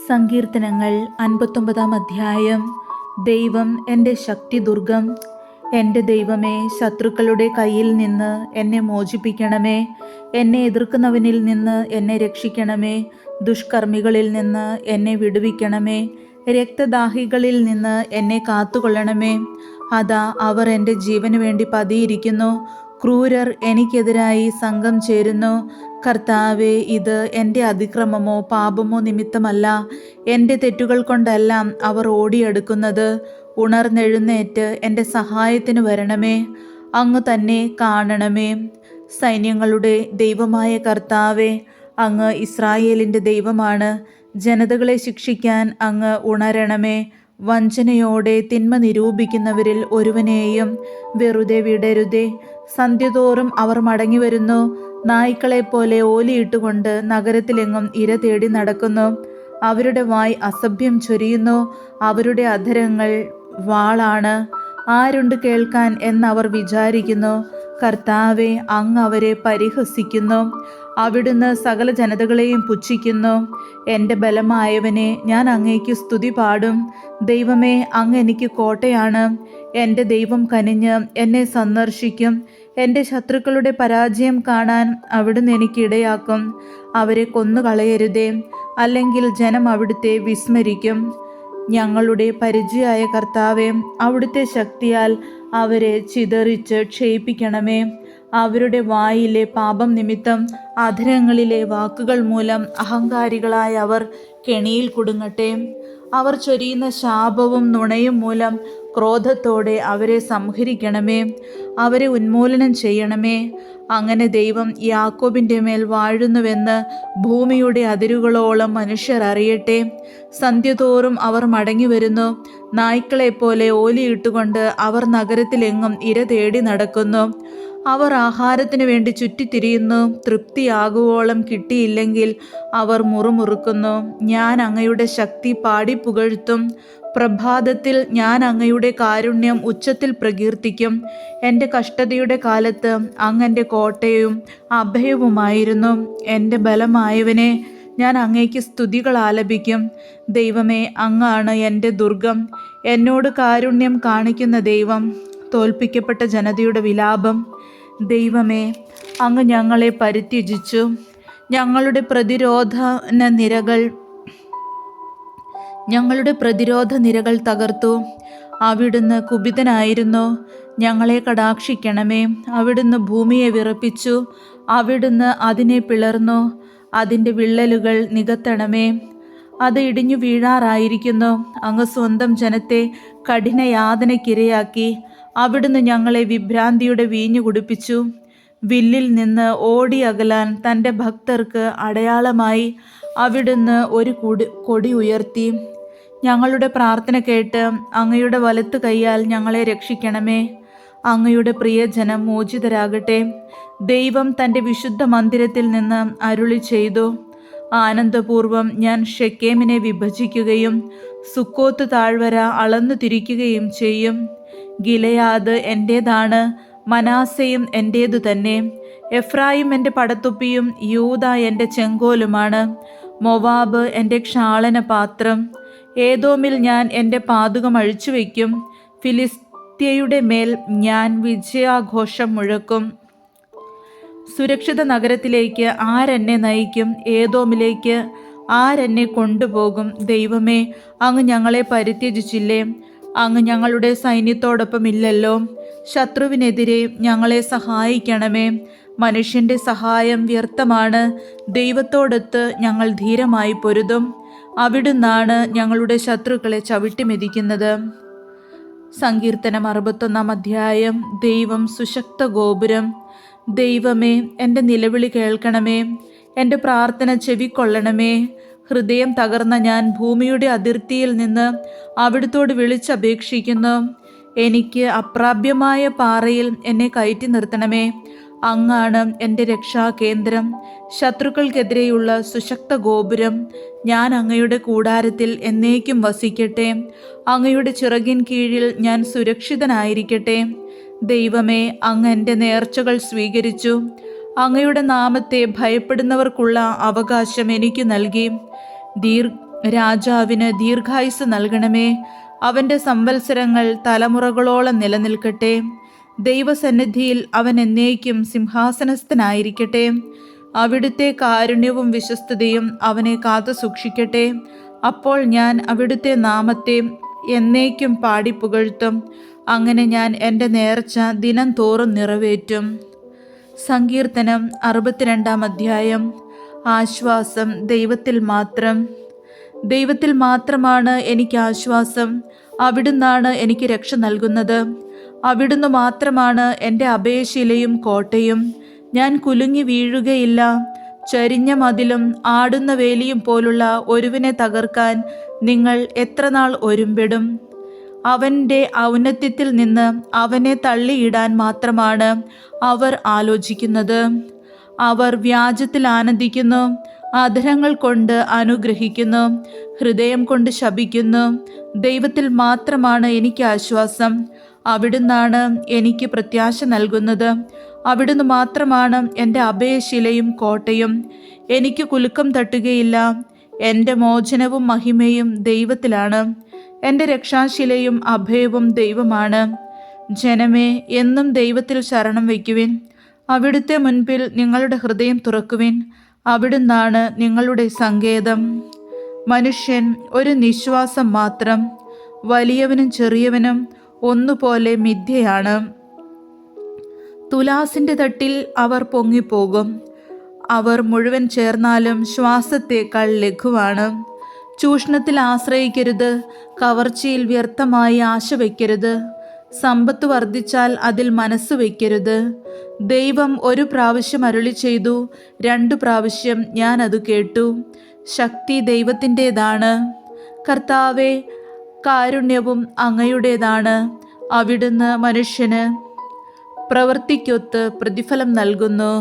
സങ്കീർത്തനങ്ങൾ 59 അധ്യായം. ദൈവം എൻ്റെ ശക്തിദുർഗം. എൻ്റെ ദൈവമേ, ശത്രുക്കളുടെ കയ്യിൽ നിന്ന് എന്നെ മോചിപ്പിക്കണമേ. എന്നെ എതിർക്കുന്നവനിൽ നിന്ന് എന്നെ രക്ഷിക്കണമേ. ദുഷ്കർമ്മികളിൽ നിന്ന് എന്നെ വിടുവിക്കണമേ. രക്തദാഹികളിൽ നിന്ന് എന്നെ കാത്തുകൊള്ളണമേ. അതാ, അവർ എൻ്റെ ജീവന് വേണ്ടി പതിയിരിക്കുന്നു. ക്രൂരർ എനിക്കെതിരായി സംഘം ചേരുന്നു. കർത്താവേ, ഇത് എൻ്റെ അതിക്രമമോ പാപമോ നിമിത്തമല്ല. എൻ്റെ തെറ്റുകൾ കൊണ്ടെല്ലാം അവർ ഓടിയെടുക്കുന്നത്. ഉണർന്നെഴുന്നേറ്റ് എൻ്റെ സഹായത്തിന് വരണമേ. അങ്ങ് തന്നെ കാണണമേ. സൈന്യങ്ങളുടെ ദൈവമായ കർത്താവേ, അങ്ങ് ഇസ്രായേലിൻ്റെ ദൈവമാണ്. ജനതകളെ ശിക്ഷിക്കാൻ അങ്ങ് ഉണരണമേ. വഞ്ചനയോടെ തിന്മ നിരൂപിക്കുന്നവരിൽ ഒരുവനെയും വെറുതെ വിടരുതേ. സന്ധ്യതോറും അവർ മടങ്ങിവരുന്നു. നായ്ക്കളെപ്പോലെ ഓലിയിട്ടുകൊണ്ട് നഗരത്തിലെങ്ങും ഇര തേടി നടക്കുന്നു. അവരുടെ വായ് അസഭ്യം ചൊരിയുന്നു. അവരുടെ അധരങ്ങൾ വാളാണ്. ആരുണ്ട് കേൾക്കാൻ എന്നവർ വിചാരിക്കുന്നു. കർത്താവെ, അങ്ങ് അവരെ പരിഹസിക്കുന്നു. അവിടുന്ന് സകല ജനതകളെയും പുച്ഛിക്കുന്നു. എൻ്റെ ബലമായവനെ, ഞാൻ അങ്ങേക്ക് സ്തുതി പാടും. ദൈവമേ, അങ്ങ് എനിക്ക് കോട്ടയാണ്. എൻ്റെ ദൈവം കനിഞ്ഞ് എന്നെ സന്ദർശിക്കും. എൻ്റെ ശത്രുക്കളുടെ പരാജയം കാണാൻ അവിടുന്ന് എനിക്ക് ഇടയാക്കും. അവരെ കൊന്നുകളയരുതേ, അല്ലെങ്കിൽ ജനം അവിടുത്തെ വിസ്മരിക്കും. ഞങ്ങളുടെ പരിചയായ കർത്താവേ, അവിടുത്തെ ശക്തിയാൽ അവരെ ചിതറിച്ച് ക്ഷയിപ്പിക്കണമേ. അവരുടെ വായിലെ പാപം നിമിത്തം അധരങ്ങളിലെ വാക്കുകൾ മൂലം അഹങ്കാരികളായ അവർ കെണിയിൽ കുടുങ്ങട്ടെ. അവർ ചൊരിയുന്ന ശാപവും നുണയും മൂലം ക്രോധത്തോടെ അവരെ സംഹരിക്കണമേ. അവരെ ഉന്മൂലനം ചെയ്യണമേ. അങ്ങനെ ദൈവം യാക്കോബിൻ്റെ മേൽ വാഴുന്നുവെന്ന് ഭൂമിയുടെ അതിരുകളോളം മനുഷ്യർ അറിയട്ടെ. സന്ധ്യതോറും അവർ മടങ്ങിവരുന്നു. നായ്ക്കളെപ്പോലെ ഓലിയിട്ടുകൊണ്ട് അവർ നഗരത്തിലെങ്ങും ഇര തേടി നടക്കുന്നു. അവർ ആഹാരത്തിനു വേണ്ടി ചുറ്റിത്തിരിയുന്നു. തൃപ്തിയാകുവോളം കിട്ടിയില്ലെങ്കിൽ അവർ മുറുമുറുക്കുന്നു. ഞാൻ അങ്ങയുടെ ശക്തി പാടിപ്പുകഴ്ത്തും. പ്രഭാതത്തിൽ ഞാൻ അങ്ങയുടെ കാരുണ്യം ഉച്ചത്തിൽ പ്രകീർത്തിക്കും. എൻ്റെ കഷ്ടതയുടെ കാലത്ത് അങ്ങ് എൻ്റെ കോട്ടയും അഭയവുമായിരുന്നു. എൻ്റെ ബലമായവനെ, ഞാൻ അങ്ങേക്ക് സ്തുതികൾ ആലപിക്കും. ദൈവമേ, അങ്ങാണ് എൻ്റെ ദുർഗം, എന്നോട് കാരുണ്യം കാണിക്കുന്ന ദൈവം, തോൽപ്പിക്കപ്പെട്ട ജനതയുടെ വിലാപം. ദൈവമേ, അങ്ങ് ഞങ്ങളെ പരിത്യജിച്ചു. ഞങ്ങളുടെ പ്രതിരോധ നിരകൾ തകർത്തു. അവിടുന്ന് കുപിതനായിരുന്നു. ഞങ്ങളെ കടാക്ഷിക്കണമേ. അവിടുന്ന് ഭൂമിയെ വിറപ്പിച്ചു. അവിടുന്ന് അതിനെ പിളർന്നു. അതിൻ്റെ വിള്ളലുകൾ നികത്തണമേ. അത് ഇടിഞ്ഞു വീഴാറായിരിക്കുന്നു. അങ്ങ് സ്വന്തം ജനത്തെ കഠിനയാതനയ്ക്കിരയാക്കി. അവിടുന്ന് ഞങ്ങളെ വിഭ്രാന്തിയുടെ വീഞ്ഞു കുടിപ്പിച്ചു. വില്ലിൽ നിന്ന് ഓടി അകലാൻ തൻ്റെ ഭക്തർക്ക് അടയാളമായി അവിടുന്ന് ഒരു കൊടി ഉയർത്തി. ഞങ്ങളുടെ പ്രാർത്ഥന കേട്ട് അങ്ങയുടെ വലത്തു കൈയാൽ ഞങ്ങളെ രക്ഷിക്കണമേ. അങ്ങയുടെ പ്രിയജനം മോചിതരാകട്ടെ. ദൈവം തൻ്റെ വിശുദ്ധ മന്ദിരത്തിൽ നിന്ന് അരുളി ചെയ്തു. ആനന്ദപൂർവം ഞാൻ ഷെക്കേമിനെ വിഭജിക്കുകയും സുക്കോത്ത് താഴ്വര അളന്നു തിരിക്കുകയും ചെയ്യും. ഗിലെയാദ് എൻ്റേതാണ്, മനാസയും എൻ്റേതു തന്നെ. എഫ്രായിം എൻ്റെ പടത്തൊപ്പിയും യൂദ എൻ്റെ ചെങ്കോലുമാണ്. മൊവാബ് എൻ്റെ ക്ഷാളന പാത്രം. ഏദോമിൽ ഞാൻ എൻ്റെ പാതുകം അഴിച്ചുവെക്കും. ഫിലിസ്ത്യയുടെ മേൽ ഞാൻ വിജയാഘോഷം മുഴക്കും. സുരക്ഷിത നഗരത്തിലേക്ക് ആരെന്നെ നയിക്കും? ഏദോമിലേക്ക് ആരെന്നെ കൊണ്ടുപോകും? ദൈവമേ, അങ്ങ് ഞങ്ങളെ പരിത്യജിച്ചില്ലേ? അങ്ങ് ഞങ്ങളുടെ സൈന്യത്തോടൊപ്പം ഇല്ലല്ലോ. ശത്രുവിനെതിരെ ഞങ്ങളെ സഹായിക്കണമേ. മനുഷ്യൻ്റെ സഹായം വ്യർത്ഥമാണ്. ദൈവത്തോടൊത്ത് ഞങ്ങൾ ധീരമായി പൊരുതും. അവിടുന്നാണ് ഞങ്ങളുടെ ശത്രുക്കളെ ചവിട്ടിമെതിക്കുന്നത്. സങ്കീർത്തനം 61 അധ്യായം. ദൈവം സുശക്ത ഗോപുരം. ദൈവമേ, എൻ്റെ നിലവിളി കേൾക്കണമേ. എൻ്റെ പ്രാർത്ഥന ചെവിക്കൊള്ളണമേ. ഹൃദയം തകർന്ന ഞാൻ ഭൂമിയുടെ അതിർത്തിയിൽ നിന്ന് അവിടുത്തോട് വിളിച്ചപേക്ഷിക്കുന്നു. എനിക്ക് അപ്രാപ്യമായ പാറയിൽ എന്നെ കയറ്റി നിർത്തണമേ. അങ്ങാണ് എൻ്റെ രക്ഷാകേന്ദ്രം, ശത്രുക്കൾക്കെതിരെയുള്ള സുശക്ത ഗോപുരം. ഞാൻ അങ്ങയുടെ കൂടാരത്തിൽ എന്നേക്കും വസിക്കട്ടെ. അങ്ങയുടെ ചിറകിൻ കീഴിൽ ഞാൻ സുരക്ഷിതനായിരിക്കട്ടെ. ദൈവമേ, അങ്ങ് എൻ്റെ നേർച്ചകൾ സ്വീകരിച്ചു. അങ്ങയുടെ നാമത്തെ ഭയപ്പെടുന്നവർക്കുള്ള അവകാശം എനിക്ക് നൽകി. രാജാവിന് ദീർഘായുസ് നൽകണമേ. അവൻ്റെ സംവത്സരങ്ങൾ തലമുറകളോളം നിലനിൽക്കട്ടെ. ദൈവസന്നിധിയിൽ അവൻ എന്നേക്കും സിംഹാസനസ്ഥനായിരിക്കട്ടെ. അവിടുത്തെ കാരുണ്യവും വിശ്വസ്തതയും അവനെ കാത്തു സൂക്ഷിക്കട്ടെ. അപ്പോൾ ഞാൻ അവിടുത്തെ നാമത്തെ എന്നേക്കും പാടിപ്പുകഴ്ത്തും. അങ്ങനെ ഞാൻ എൻ്റെ നേർച്ച ദിനം തോറും നിറവേറ്റും. സങ്കീർത്തനം 62 അധ്യായം. ആശ്വാസം ദൈവത്തിൽ മാത്രം. ദൈവത്തിൽ മാത്രമാണ് എനിക്ക് ആശ്വാസം. അവിടുന്നാണ് എനിക്ക് രക്ഷ നൽകുന്നത്. അവിടുന്ന് മാത്രമാണ് എൻ്റെ അഭയശിലയും കോട്ടയും. ഞാൻ കുലുങ്ങി വീഴുകയില്ല. ചരിഞ്ഞ മതിലും ആടുന്ന വേലിയും പോലുള്ള ഒരുവനെ തകർക്കാൻ നിങ്ങൾ എത്ര നാൾ ഒരുമ്പെടും? അവൻ്റെ ഔന്നത്യത്തിൽ നിന്ന് അവനെ തള്ളിയിടാൻ മാത്രമാണ് അവർ ആലോചിക്കുന്നത്. അവർ വ്യാജത്തിൽ ആനന്ദിക്കുന്നു, അധരങ്ങൾ കൊണ്ട് അനുഗ്രഹിക്കുന്നു, ഹൃദയം കൊണ്ട് ശപിക്കുന്നു. ദൈവത്തിൽ മാത്രമാണ് എനിക്ക് ആശ്വാസം. അവിടുന്നാണ് എനിക്ക് പ്രത്യാശ നൽകുന്നത്. അവിടുന്ന് മാത്രമാണ് എൻ്റെ അഭയശിലയും കോട്ടയും. എനിക്ക് കുലുക്കം തട്ടുകയില്ല. എൻ്റെ മോചനവും മഹിമയും ദൈവത്തിലാണ്. എൻ്റെ രക്ഷാശിലയും അഭയവും ദൈവമാണ്. ജനമേ, എന്നും ദൈവത്തിൽ ശരണം വയ്ക്കുവിൻ. അവിടുത്തെ മുൻപിൽ നിങ്ങളുടെ ഹൃദയം തുറക്കുവിൻ. അവിടുന്നാണ് നിങ്ങളുടെ സങ്കേതം. മനുഷ്യൻ ഒരു നിശ്വാസം മാത്രം. വലിയവനും ചെറിയവനും ഒന്നുപോലെ മിഥ്യയാണ്. തുലാസിൻ്റെ തട്ടിൽ അവർ പൊങ്ങിപ്പോകും. അവർ മുഴുവൻ ചേർന്നാലും ശ്വാസത്തേക്കാൾ ലഘുവാണ്. ചൂഷണത്തിൽ ആശ്രയിക്കരുത്. കവർച്ചയിൽ വ്യർത്ഥമായി ആശ വയ്ക്കരുത്. സമ്പത്ത് വർദ്ധിച്ചാൽ അതിൽ മനസ്സ് വയ്ക്കരുത്. ദൈവം ഒരു പ്രാവശ്യം അരുളി ചെയ്തു, 2 പ്രാവശ്യം ഞാൻ അത് കേട്ടു. ശക്തി ദൈവത്തിൻ്റെതാണ്. കർത്താവേ, കാരുണ്യവും അങ്ങയുടേതാണ്. അവിടുന്ന് മനുഷ്യന് പ്രവൃത്തിക്കൊത്ത് പ്രതിഫലം നൽകുന്നു.